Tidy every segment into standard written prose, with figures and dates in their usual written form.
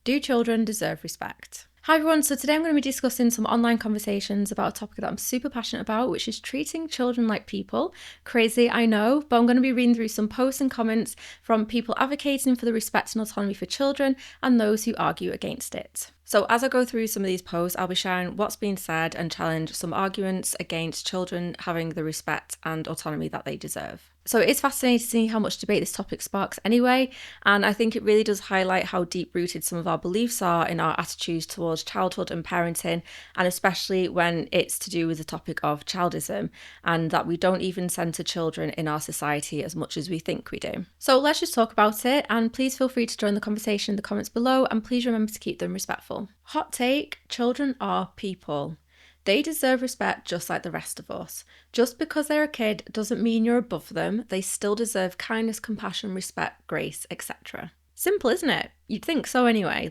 Do children deserve respect? Hi everyone, so today I'm going to be discussing some online conversations about a topic that I'm super passionate about, which is treating children like people. Crazy, I know, but I'm going to be reading through some posts and comments from people advocating for the respect and autonomy for children and those who argue against it. So as I go through some of these posts, I'll be sharing what's being said and challenge some arguments against children having the respect and autonomy that they deserve. So it's fascinating to see how much debate this topic sparks anyway, and I think it really does highlight how deep-rooted some of our beliefs are in our attitudes towards childhood and parenting, and especially when it's to do with the topic of childism, and that we don't even centre children in our society as much as we think we do. So let's just talk about it, and please feel free to join the conversation in the comments below, and please remember to keep them respectful. Hot take: children are people. They deserve respect just like the rest of us. Just because they're a kid doesn't mean you're above them. They still deserve kindness, compassion, respect, grace, etc. Simple, isn't it? You'd think so anyway.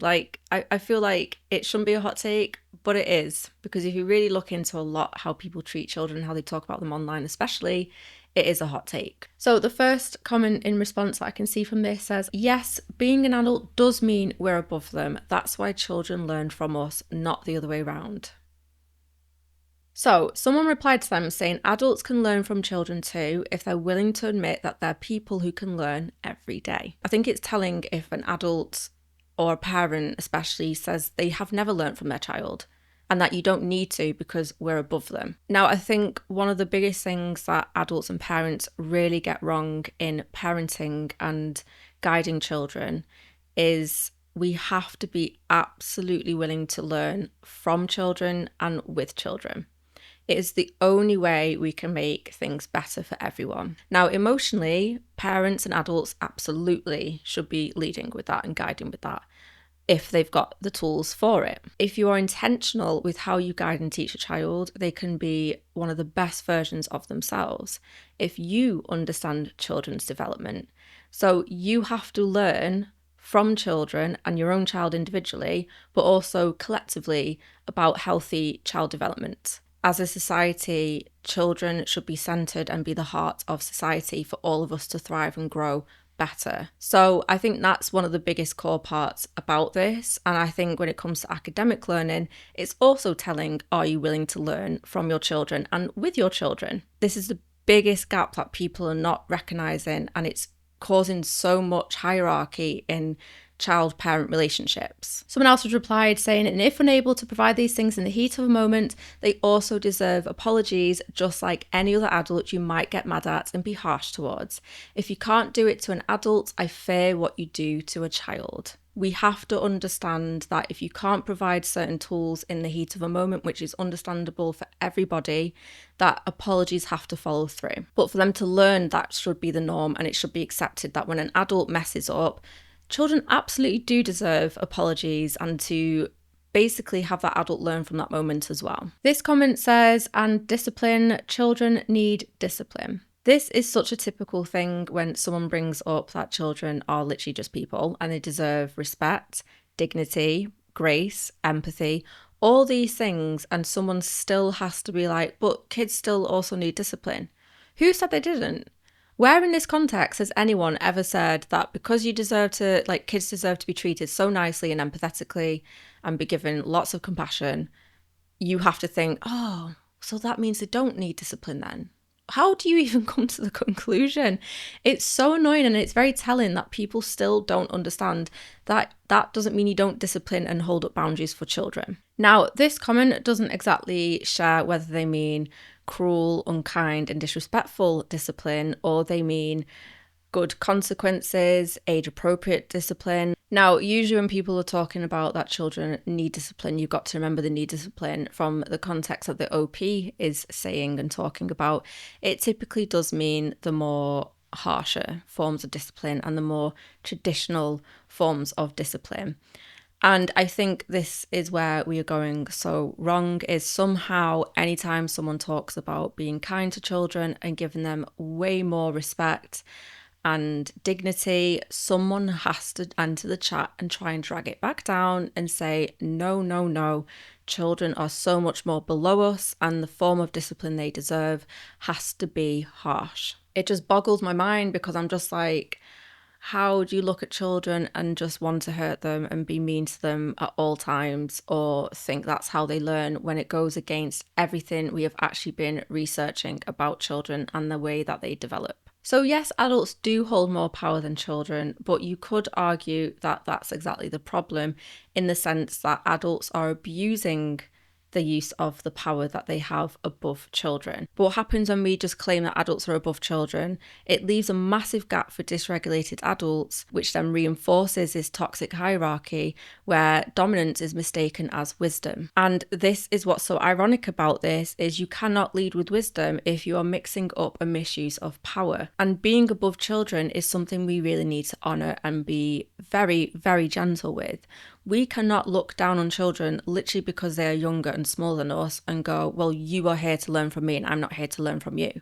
I feel like it shouldn't be a hot take, but it is. Because if you really look into a lot how people treat children and how they talk about them online especially, it is a hot take. So the first comment in response that I can see from this says, yes, being an adult does mean we're above them. That's why children learn from us, not the other way around. So someone replied to them saying adults can learn from children too if they're willing to admit that they're people who can learn every day. I think it's telling if an adult or a parent especially says they have never learned from their child and that you don't need to because we're above them. Now, I think one of the biggest things that adults and parents really get wrong in parenting and guiding children is we have to be absolutely willing to learn from children and with children. It is the only way we can make things better for everyone. Now, emotionally, parents and adults absolutely should be leading with that and guiding with that if they've got the tools for it. If you are intentional with how you guide and teach a child, they can be one of the best versions of themselves if you understand children's development. So you have to learn from children and your own child individually, but also collectively about healthy child development. As a society, children should be centred and be the heart of society for all of us to thrive and grow better. So I think that's one of the biggest core parts about this. And I think when it comes to academic learning, it's also telling, are you willing to learn from your children and with your children? This is the biggest gap that people are not recognising, and it's causing so much hierarchy in child-parent relationships. Someone else has replied saying, and if unable to provide these things in the heat of a moment, they also deserve apologies, just like any other adult you might get mad at and be harsh towards. If you can't do it to an adult, I fear what you do to a child. We have to understand that if you can't provide certain tools in the heat of a moment, which is understandable for everybody, that apologies have to follow through. But for them to learn, that should be the norm, and it should be accepted that when an adult messes up, children absolutely do deserve apologies and to basically have that adult learn from that moment as well. This comment says, and discipline, children need discipline. This is such a typical thing when someone brings up that children are literally just people and they deserve respect, dignity, grace, empathy, all these things, and someone still has to be like, but kids still also need discipline. Who said they didn't? Where in this context has anyone ever said that because you deserve to, like, kids deserve to be treated so nicely and empathetically and be given lots of compassion, you have to think, oh, so that means they don't need discipline then? How do you even come to the conclusion? It's so annoying, and it's very telling that people still don't understand that that doesn't mean you don't discipline and hold up boundaries for children. Now, this comment doesn't exactly share whether they mean cruel, unkind and disrespectful discipline, or they mean good consequences, age-appropriate discipline. Now, usually when people are talking about that children need discipline, you've got to remember they need discipline from the context that the OP is saying and talking about. It typically does mean the more harsher forms of discipline and the more traditional forms of discipline. And I think this is where we are going so wrong, is somehow anytime someone talks about being kind to children and giving them way more respect and dignity, someone has to enter the chat and try and drag it back down and say, no, no, no, children are so much more below us and the form of discipline they deserve has to be harsh. It just boggles my mind because I'm just like, How do you look at children and just want to hurt them and be mean to them at all times, or think that's how they learn, when it goes against everything we have actually been researching about children and the way that they develop? So yes, adults do hold more power than children, but you could argue that that's exactly the problem, in the sense that adults are abusing the use of the power that they have above children. But what happens when we just claim that adults are above children? It leaves a massive gap for dysregulated adults, which then reinforces this toxic hierarchy where dominance is mistaken as wisdom. And this is what's so ironic about this, is you cannot lead with wisdom if you are mixing up a misuse of power. And being above children is something we really need to honour and be very, very gentle with. We cannot look down on children literally because they are younger and smaller than us and go, well, you are here to learn from me and I'm not here to learn from you.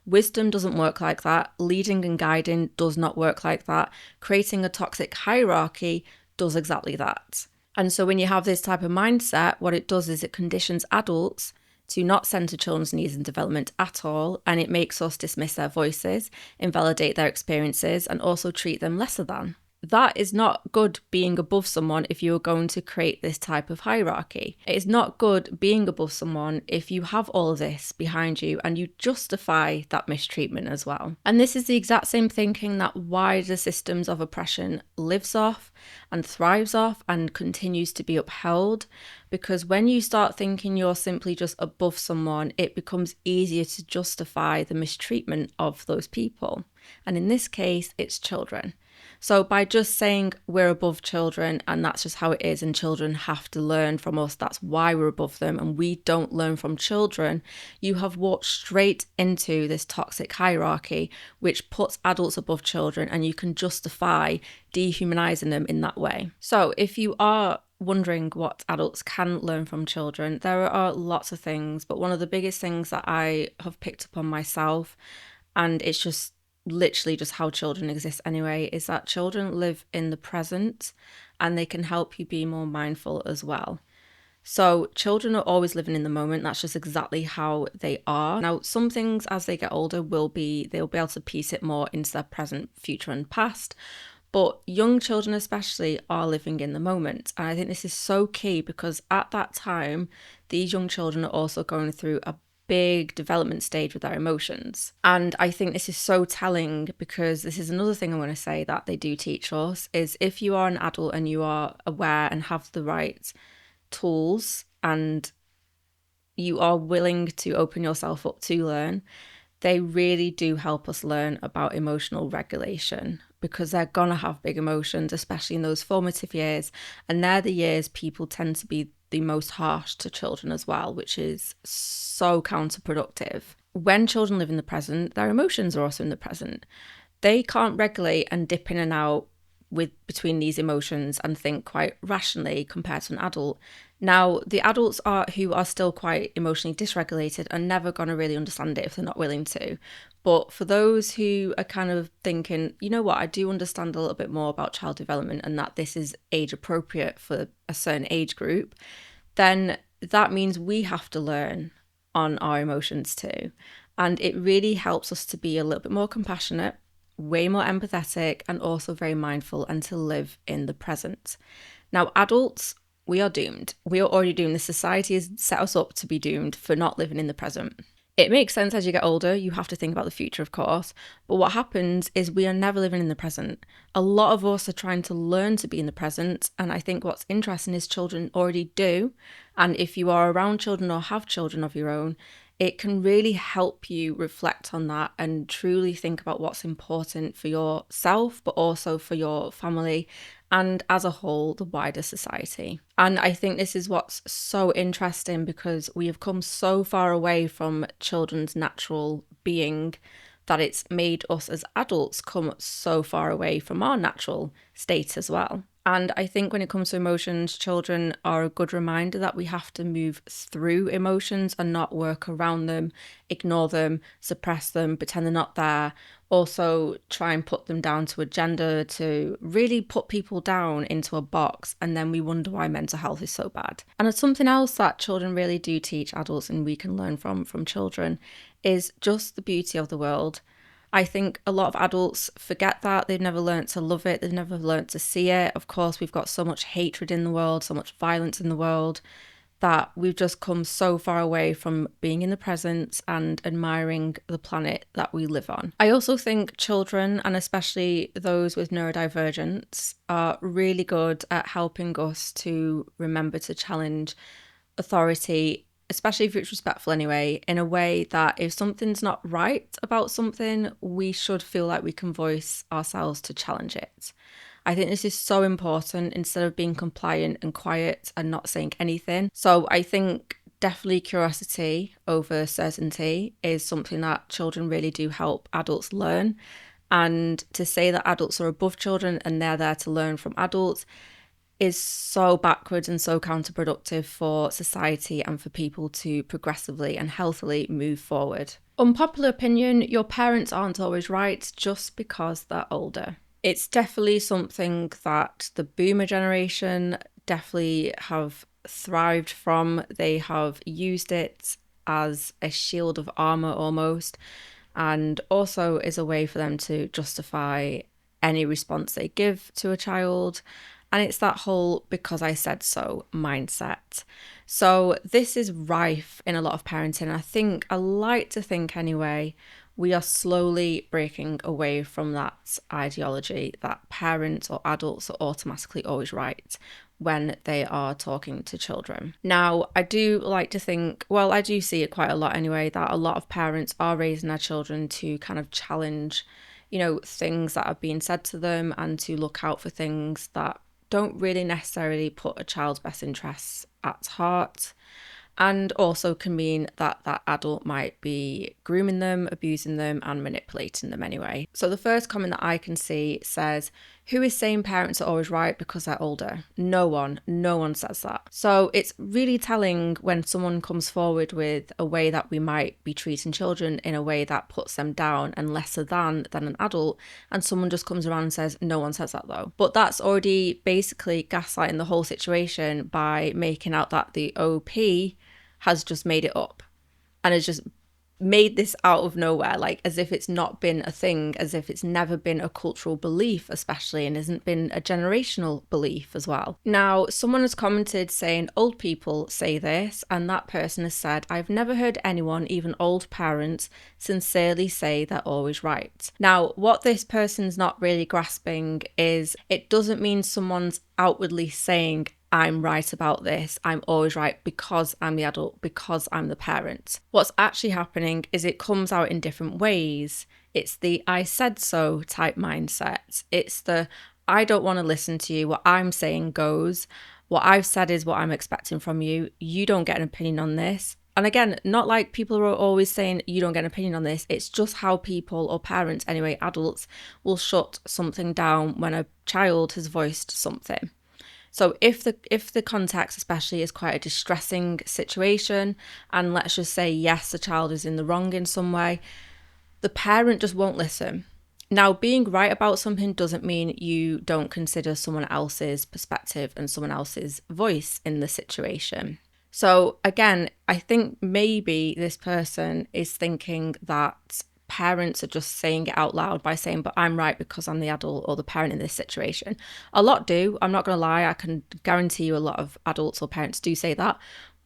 Wisdom doesn't work like that. Leading and guiding does not work like that. Creating a toxic hierarchy does exactly that. And so when you have this type of mindset, what it does is it conditions adults to not centre children's needs and development at all, and it makes us dismiss their voices, invalidate their experiences, and also treat them lesser than. That is not good, being above someone, if you're going to create this type of hierarchy. It is not good being above someone if you have all of this behind you and you justify that mistreatment as well. And this is the exact same thinking that wider systems of oppression lives off and thrives off and continues to be upheld. Because when you start thinking you're simply just above someone, it becomes easier to justify the mistreatment of those people. And in this case, it's children. So by just saying we're above children and that's just how it is and children have to learn from us, that's why we're above them and we don't learn from children, you have walked straight into this toxic hierarchy which puts adults above children, and you can justify dehumanizing them in that way. So if you are wondering what adults can learn from children, there are lots of things, but one of the biggest things that I have picked up on myself, and it's just literally just how children exist anyway, is that children live in the present and they can help you be more mindful as well. So children are always living in the moment. That's just exactly how they are. Now, some things as they get older they'll be able to piece it more into their present, future and past. But young children especially are living in the moment. And I think this is so key because at that time, these young children are also going through a big development stage with their emotions. And I think this is so telling because this is another thing I want to say that they do teach us, is if you are an adult and you are aware and have the right tools and you are willing to open yourself up to learn, they really do help us learn about emotional regulation, because they're gonna have big emotions, especially in those formative years. And they're the years people tend to be the most harsh to children as well, which is so counterproductive. When children live in the present, their emotions are also in the present. They can't regulate and dip in and out between these emotions and think quite rationally compared to an adult. Now, the adults who are still quite emotionally dysregulated are never going to really understand it if they're not willing to. But for those who are kind of thinking, you know what, I do understand a little bit more about child development and that this is age appropriate for a certain age group, then that means we have to learn on our emotions too. And it really helps us to be a little bit more compassionate, way more empathetic, and also very mindful, and to live in the present. Now, adults, we are doomed. We are already doomed. The society has set us up to be doomed for not living in the present. It makes sense as you get older, you have to think about the future, of course. But what happens is we are never living in the present. A lot of us are trying to learn to be in the present. And I think what's interesting is children already do. And if you are around children or have children of your own, it can really help you reflect on that and truly think about what's important for yourself, but also for your family and as a whole, the wider society. And I think this is what's so interesting, because we have come so far away from children's natural being that it's made us as adults come so far away from our natural state as well. And I think when it comes to emotions, children are a good reminder that we have to move through emotions and not work around them, ignore them, suppress them, pretend they're not there. Also try and put them down to a gender, to really put people down into a box, and then we wonder why mental health is so bad. And it's something else that children really do teach adults and we can learn from children is just the beauty of the world. I think a lot of adults forget that. They've never learned to love it. They've never learned to see it. Of course, we've got so much hatred in the world, so much violence in the world, that we've just come so far away from being in the present and admiring the planet that we live on. I also think children, and especially those with neurodivergence, are really good at helping us to remember to challenge authority, especially if it's respectful anyway, in a way that if something's not right about something, we should feel like we can voice ourselves to challenge it. I think this is so important instead of being compliant and quiet and not saying anything. So I think definitely curiosity over certainty is something that children really do help adults learn. And to say that adults are above children and they're there to learn from adults is so backwards and so counterproductive for society and for people to progressively and healthily move forward. Unpopular opinion, your parents aren't always right just because they're older. It's definitely something that the boomer generation definitely have thrived from. They have used it as a shield of armor almost, and also is a way for them to justify any response they give to a child. And it's that whole because I said so mindset. So this is rife in a lot of parenting. I like to think anyway, we are slowly breaking away from that ideology that parents or adults are automatically always right when they are talking to children. Now, I do like to think, well, I do see it quite a lot anyway, that a lot of parents are raising their children to kind of challenge, things that are being said to them and to look out for things that don't really necessarily put a child's best interests at heart, and also can mean that that adult might be grooming them, abusing them, and manipulating them anyway. So the first comment that I can see says, who is saying parents are always right because they're older? No one says that. So it's really telling when someone comes forward with a way that we might be treating children in a way that puts them down and lesser than an adult, and someone just comes around and says, no one says that though. But that's already basically gaslighting the whole situation by making out that the OP has just made it up and has just made this out of nowhere, like as if it's not been a thing, as if it's never been a cultural belief, especially, and hasn't been a generational belief as well. Now, someone has commented saying old people say this, and that person has said, I've never heard anyone, even old parents, sincerely say they're always right. Now, what this person's not really grasping is it doesn't mean someone's outwardly saying, I'm right about this, I'm always right because I'm the adult, because I'm the parent. What's actually happening is it comes out in different ways. It's the I said so type mindset. It's the I don't want to listen to you, what I'm saying goes. What I've said is what I'm expecting from you. You don't get an opinion on this. And again, not like people are always saying you don't get an opinion on this. It's just how people, or parents anyway, adults, will shut something down when a child has voiced something. So if the context especially is quite a distressing situation, and let's just say, yes, the child is in the wrong in some way, the parent just won't listen. Now, being right about something doesn't mean you don't consider someone else's perspective and someone else's voice in the situation. So again, I think maybe this person is thinking that parents are just saying it out loud by saying, but I'm right because I'm the adult or the parent in this situation. A lot do. I'm not going to lie. I can guarantee you a lot of adults or parents do say that.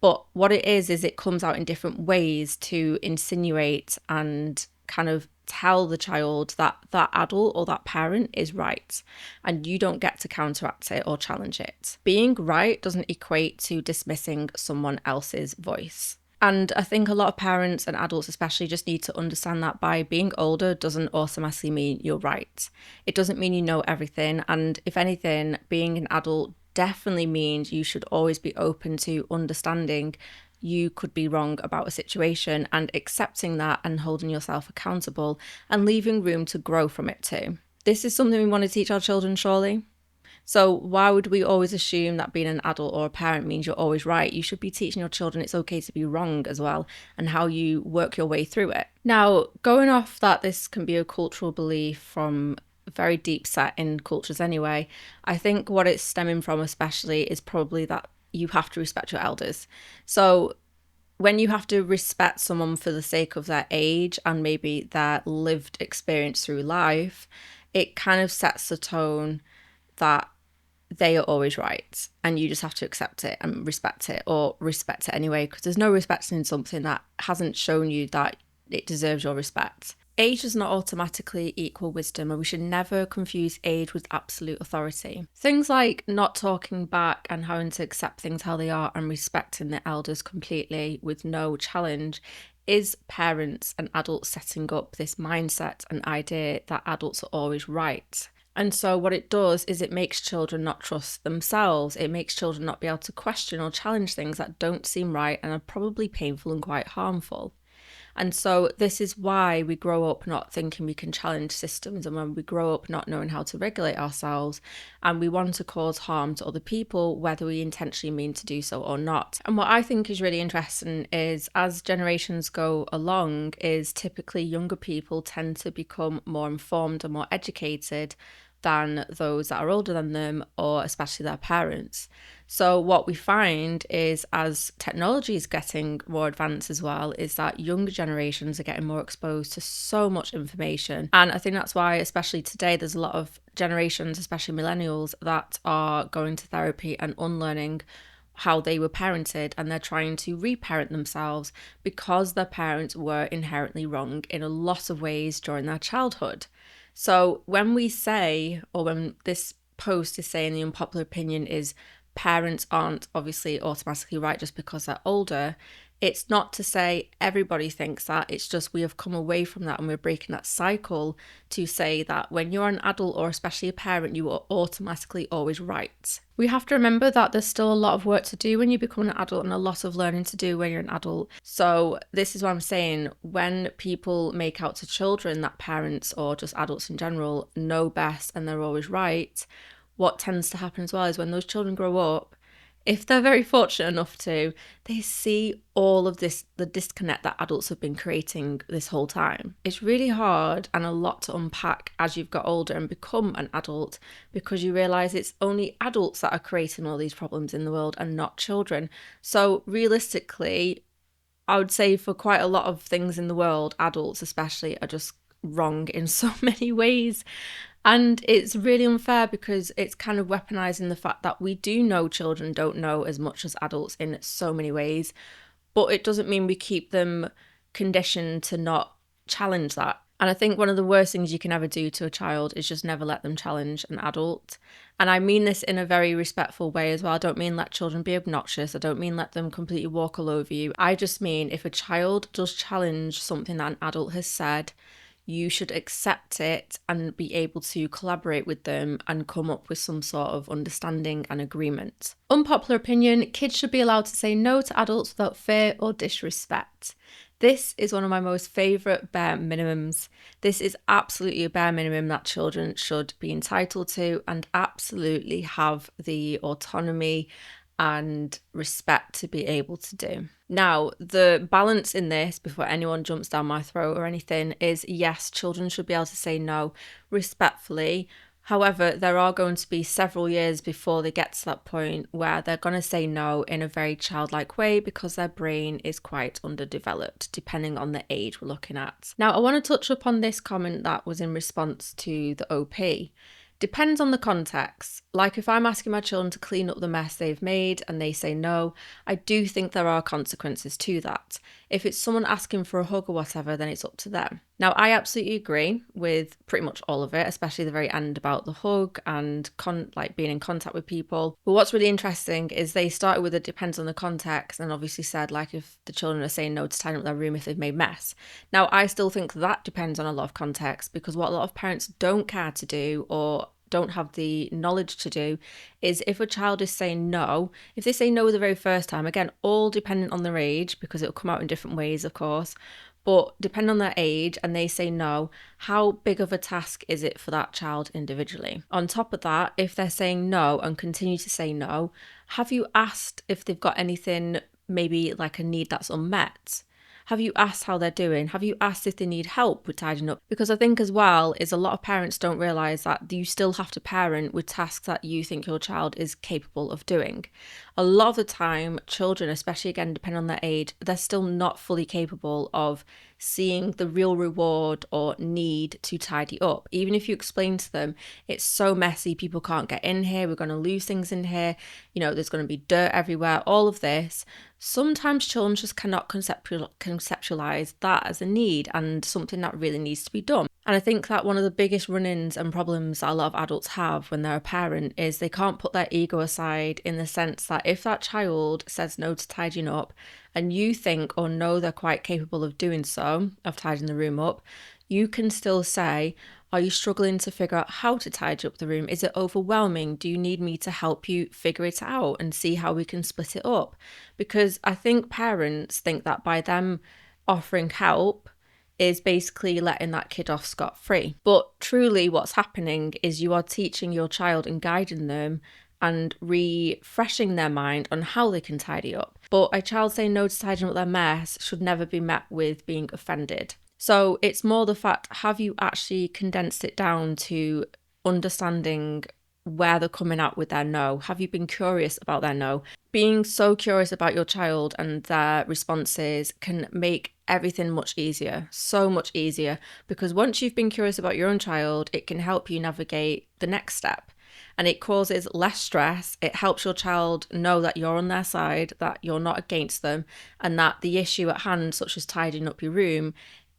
But what it is it comes out in different ways to insinuate and kind of tell the child that that adult or that parent is right, and you don't get to counteract it or challenge it. Being right doesn't equate to dismissing someone else's voice. And I think a lot of parents and adults especially just need to understand that by being older doesn't automatically mean you're right. It doesn't mean you know everything. And if anything, being an adult definitely means you should always be open to understanding you could be wrong about a situation and accepting that and holding yourself accountable and leaving room to grow from it too. This is something we want to teach our children, surely. So why would we always assume that being an adult or a parent means you're always right? You should be teaching your children it's okay to be wrong as well, and how you work your way through it. Now, going off that this can be a cultural belief from very deep set in cultures anyway, I think what it's stemming from especially is probably that you have to respect your elders. So when you have to respect someone for the sake of their age and maybe their lived experience through life, it kind of sets the tone that they are always right and you just have to accept it and respect it, or respect it anyway, because there's no respecting something that hasn't shown you that it deserves your respect. Age does not automatically equal wisdom, and we should never confuse age with absolute authority. Things like not talking back and having to accept things how they are and respecting the elders completely with no challenge is parents and adults setting up this mindset and idea that adults are always right. And so what it does is it makes children not trust themselves. It makes children not be able to question or challenge things that don't seem right and are probably painful and quite harmful. And so this is why we grow up not thinking we can challenge systems, and when we grow up not knowing how to regulate ourselves, and we want to cause harm to other people, whether we intentionally mean to do so or not. And what I think is really interesting is as generations go along, is typically younger people tend to become more informed and more educated than those that are older than them, or especially their parents. So what we find is, as technology is getting more advanced as well, is that younger generations are getting more exposed to so much information. And I think that's why, especially today, there's a lot of generations, especially millennials, that are going to therapy and unlearning how they were parented, and they're trying to reparent themselves because their parents were inherently wrong in a lot of ways during their childhood. So when we say, or when this post is saying the unpopular opinion is parents aren't obviously automatically right just because they're older, it's not to say everybody thinks that. It's just we have come away from that and we're breaking that cycle to say that when you're an adult, or especially a parent, you are automatically always right. We have to remember that there's still a lot of work to do when you become an adult, and a lot of learning to do when you're an adult. So this is what I'm saying. When people make out to children that parents, or just adults in general, know best and they're always right, what tends to happen as well is when those children grow up, if they're very fortunate enough to, they see all of this, the disconnect that adults have been creating this whole time. It's really hard and a lot to unpack as you've got older and become an adult, because you realise it's only adults that are creating all these problems in the world and not children. So realistically, I would say for quite a lot of things in the world, adults especially are just wrong in so many ways. And it's really unfair because it's kind of weaponizing the fact that we do know children don't know as much as adults in so many ways, but it doesn't mean we keep them conditioned to not challenge that. And I think one of the worst things you can ever do to a child is just never let them challenge an adult. And I mean this in a very respectful way as well. I don't mean let children be obnoxious. I don't mean let them completely walk all over you. I just mean if a child does challenge something that an adult has said, you should accept it and be able to collaborate with them and come up with some sort of understanding and agreement. Unpopular opinion: kids should be allowed to say no to adults without fear or disrespect. This is one of my most favourite bare minimums. This is absolutely a bare minimum that children should be entitled to and absolutely have the autonomy and respect to be able to do. Now, the balance in this, before anyone jumps down my throat or anything, is yes, children should be able to say no respectfully. However, there are going to be several years before they get to that point where they're going to say no in a very childlike way because their brain is quite underdeveloped, depending on the age we're looking at. Now, I want to touch upon this comment that was in response to the OP. Depends on the context. Like if I'm asking my children to clean up the mess they've made and they say no, I do think there are consequences to that. If it's someone asking for a hug or whatever, then it's up to them. Now, I absolutely agree with pretty much all of it, especially the very end about the hug and being in contact with people. But what's really interesting is they started with it depends on the context, and obviously said like if the children are saying no to tidying up their room if they've made mess. Now, I still think that depends on a lot of context, because what a lot of parents don't care to do or don't have the knowledge to do is if a child is saying no, if they say no the very first time, again, all dependent on their age, because it'll come out in different ways, of course, but depending on their age, and they say no, how big of a task is it for that child individually? On top of that, if they're saying no and continue to say no, have you asked if they've got anything, maybe like a need that's unmet? Have you asked how they're doing? Have you asked if they need help with tidying up? Because I think as well is a lot of parents don't realise that you still have to parent with tasks that you think your child is capable of doing. A lot of the time, children, especially again, depending on their age, they're still not fully capable of seeing the real reward or need to tidy up. Even if you explain to them, it's so messy, people can't get in here, we're going to lose things in here, there's going to be dirt everywhere, all of this. Sometimes children just cannot conceptualize that as a need and something that really needs to be done. And I think that one of the biggest run-ins and problems that a lot of adults have when they're a parent is they can't put their ego aside, in the sense that if that child says no to tidying up and you think or know they're quite capable of doing so, of tidying the room up, you can still say, are you struggling to figure out how to tidy up the room? Is it overwhelming? Do you need me to help you figure it out and see how we can split it up? Because I think parents think that by them offering help is basically letting that kid off scot-free. But truly what's happening is you are teaching your child and guiding them and refreshing their mind on how they can tidy up. But a child saying no to tidying up their mess should never be met with being offended. So it's more the fact, have you actually condensed it down to understanding where they're coming out with their no? Have you been curious about their no? Being so curious about your child and their responses can make everything much easier, so much easier, because once you've been curious about your own child, it can help you navigate the next step. And it causes less stress. It helps your child know that you're on their side, that you're not against them, and that the issue at hand, such as tidying up your room,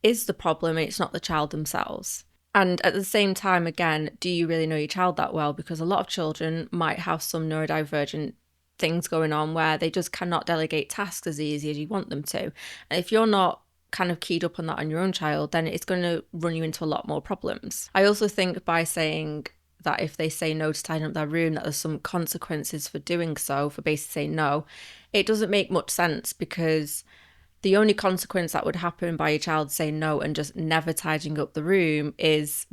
is the problem and it's not the child themselves. And at the same time, again, do you really know your child that well? Because a lot of children might have some neurodivergent things going on where they just cannot delegate tasks as easy as you want them to. And if you're not kind of keyed up on that on your own child, then it's going to run you into a lot more problems. I also think by saying that if they say no to tidying up their room, that there's some consequences for doing so, for basically saying no, it doesn't make much sense, because the only consequence that would happen by your child saying no and just never tidying up the room is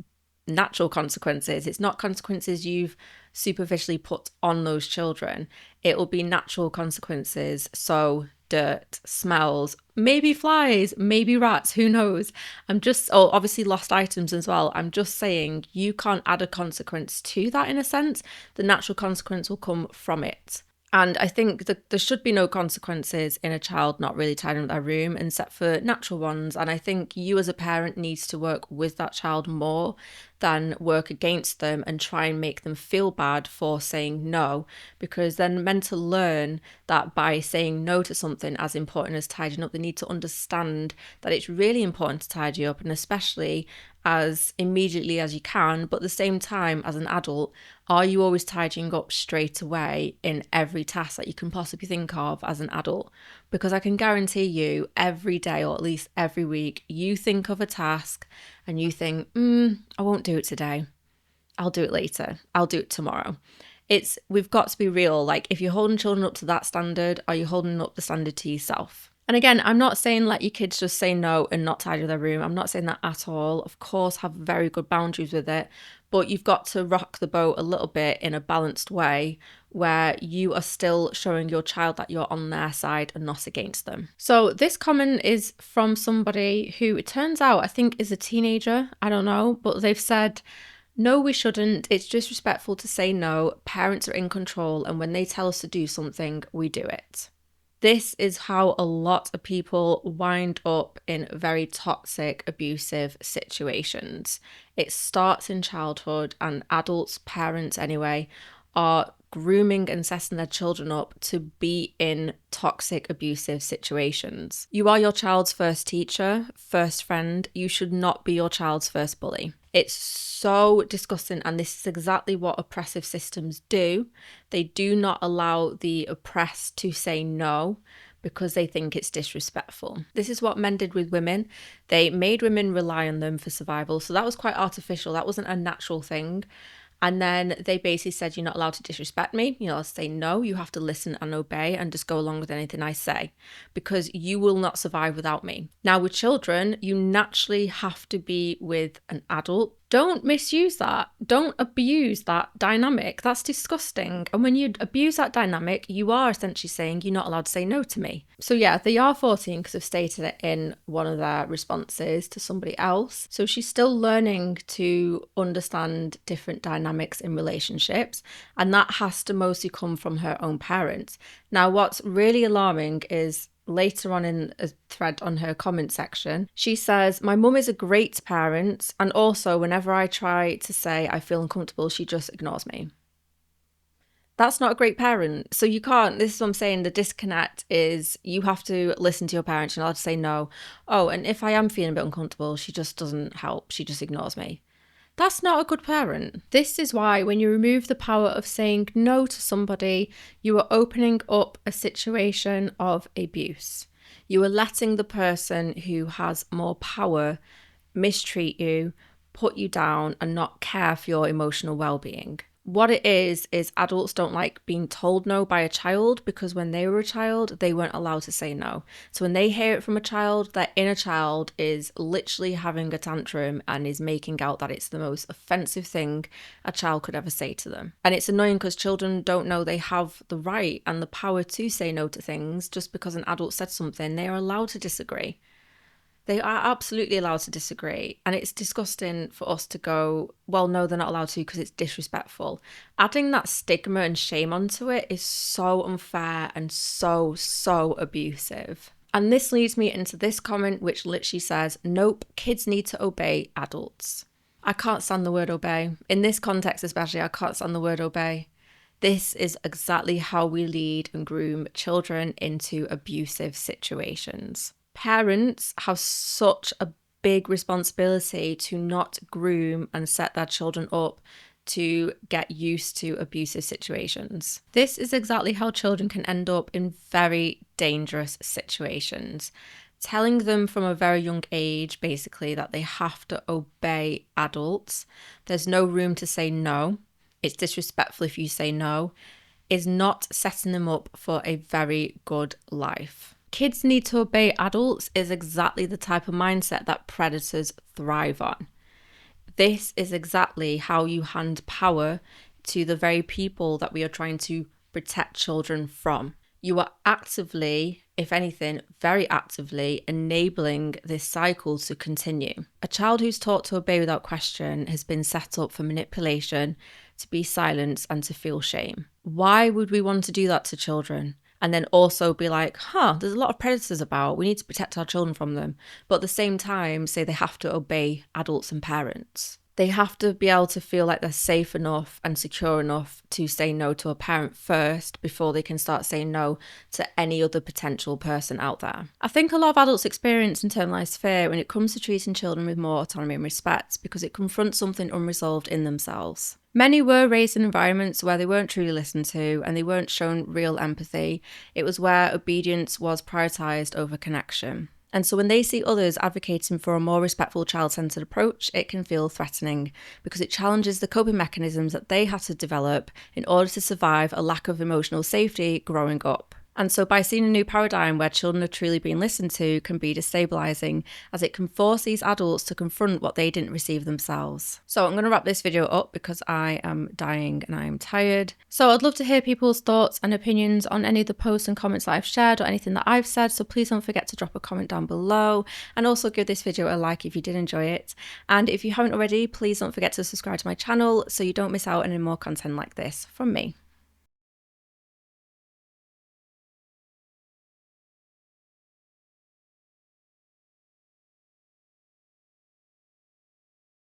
natural consequences. It's not consequences you've superficially put on those children. It will be natural consequences. So dirt, smells, maybe flies, maybe rats, who knows? Obviously lost items as well. I'm just saying you can't add a consequence to that in a sense. The natural consequence will come from it. And I think that there should be no consequences in a child not really tidying up their room, except for natural ones. And I think you as a parent needs to work with that child more than work against them and try and make them feel bad for saying no, because they're meant to learn that by saying no to something as important as tidying up, they need to understand that it's really important to tidy up, and especially as immediately as you can. But at the same time, as an adult, are you always tidying up straight away in every task that you can possibly think of as an adult? Because I can guarantee you every day, or at least every week, you think of a task and you think, I won't do it today. I'll do it later. I'll do it tomorrow. We've got to be real. Like, if you're holding children up to that standard, are you holding up the standard to yourself? And again, I'm not saying let your kids just say no and not tidy their room. I'm not saying that at all. Of course, have very good boundaries with it, but you've got to rock the boat a little bit in a balanced way where you are still showing your child that you're on their side and not against them. So this comment is from somebody who, it turns out, I think is a teenager. I don't know, but they've said, no, we shouldn't. It's disrespectful to say no. Parents are in control, and when they tell us to do something, we do it. This is how a lot of people wind up in very toxic, abusive situations. It starts in childhood, and adults, parents anyway, are grooming and setting their children up to be in toxic, abusive situations. You are your child's first teacher, first friend. You should not be your child's first bully. It's so disgusting, and this is exactly what oppressive systems do. They do not allow the oppressed to say no because they think it's disrespectful. This is what men did with women. They made women rely on them for survival. So that was quite artificial. That wasn't a natural thing. And then they basically said, you're not allowed to disrespect me. You're allowed to say no. You have to listen and obey and just go along with anything I say, because you will not survive without me. Now, with children, you naturally have to be with an adult. Don't misuse that. Don't abuse that dynamic. That's disgusting. And when you abuse that dynamic, you are essentially saying you're not allowed to say no to me. So yeah, they are 14 because they've stated it in one of their responses to somebody else. So she's still learning to understand different dynamics in relationships, and that has to mostly come from her own parents. Now, what's really alarming is later on in a thread on her comment section, she says, my mum is a great parent, and also whenever I try to say I feel uncomfortable, she just ignores me. That's not a great parent. So you can't, this is what I'm saying, the disconnect is you have to listen to your parents. You're allowed to say no. Oh, and if I am feeling a bit uncomfortable, she just doesn't help. She just ignores me. That's not a good parent. This is why when you remove the power of saying no to somebody, you are opening up a situation of abuse. You are letting the person who has more power mistreat you, put you down, and not care for your emotional well-being. What it is adults don't like being told no by a child, because when they were a child, they weren't allowed to say no. So when they hear it from a child, their inner child is literally having a tantrum and is making out that it's the most offensive thing a child could ever say to them. And it's annoying because children don't know they have the right and the power to say no to things. Just because an adult said something, they are allowed to disagree. They are absolutely allowed to disagree. And it's disgusting for us to go, well, no, they're not allowed to because it's disrespectful. Adding that stigma and shame onto it is so unfair and so abusive. And this leads me into this comment, which literally says, nope, kids need to obey adults. I can't stand the word obey. In this context especially, I can't stand the word obey. This is exactly how we lead and groom children into abusive situations. Parents have such a big responsibility to not groom and set their children up to get used to abusive situations. This is exactly how children can end up in very dangerous situations. Telling them from a very young age, basically, that they have to obey adults. There's no room to say no. It's disrespectful if you say no, is not setting them up for a very good life. Kids need to obey adults is exactly the type of mindset that predators thrive on. This is exactly how you hand power to the very people that we are trying to protect children from. You are actively, if anything, very actively enabling this cycle to continue. A child who's taught to obey without question has been set up for manipulation, to be silenced, and to feel shame. Why would we want to do that to children? And then also be like, there's a lot of predators about, we need to protect our children from them. But at the same time, say they have to obey adults and parents. They have to be able to feel like they're safe enough and secure enough to say no to a parent first before they can start saying no to any other potential person out there. I think a lot of adults experience internalized fear when it comes to treating children with more autonomy and respect, because it confronts something unresolved in themselves. Many were raised in environments where they weren't truly listened to and they weren't shown real empathy. It was where obedience was prioritised over connection. And so when they see others advocating for a more respectful, child-centred approach, it can feel threatening because it challenges the coping mechanisms that they had to develop in order to survive a lack of emotional safety growing up. And so by seeing a new paradigm where children are truly being listened to can be destabilising, as it can force these adults to confront what they didn't receive themselves. So I'm going to wrap this video up because I am dying and I am tired. So I'd love to hear people's thoughts and opinions on any of the posts and comments that I've shared or anything that I've said. So please don't forget to drop a comment down below and also give this video a like if you did enjoy it. And if you haven't already, please don't forget to subscribe to my channel so you don't miss out on any more content like this from me.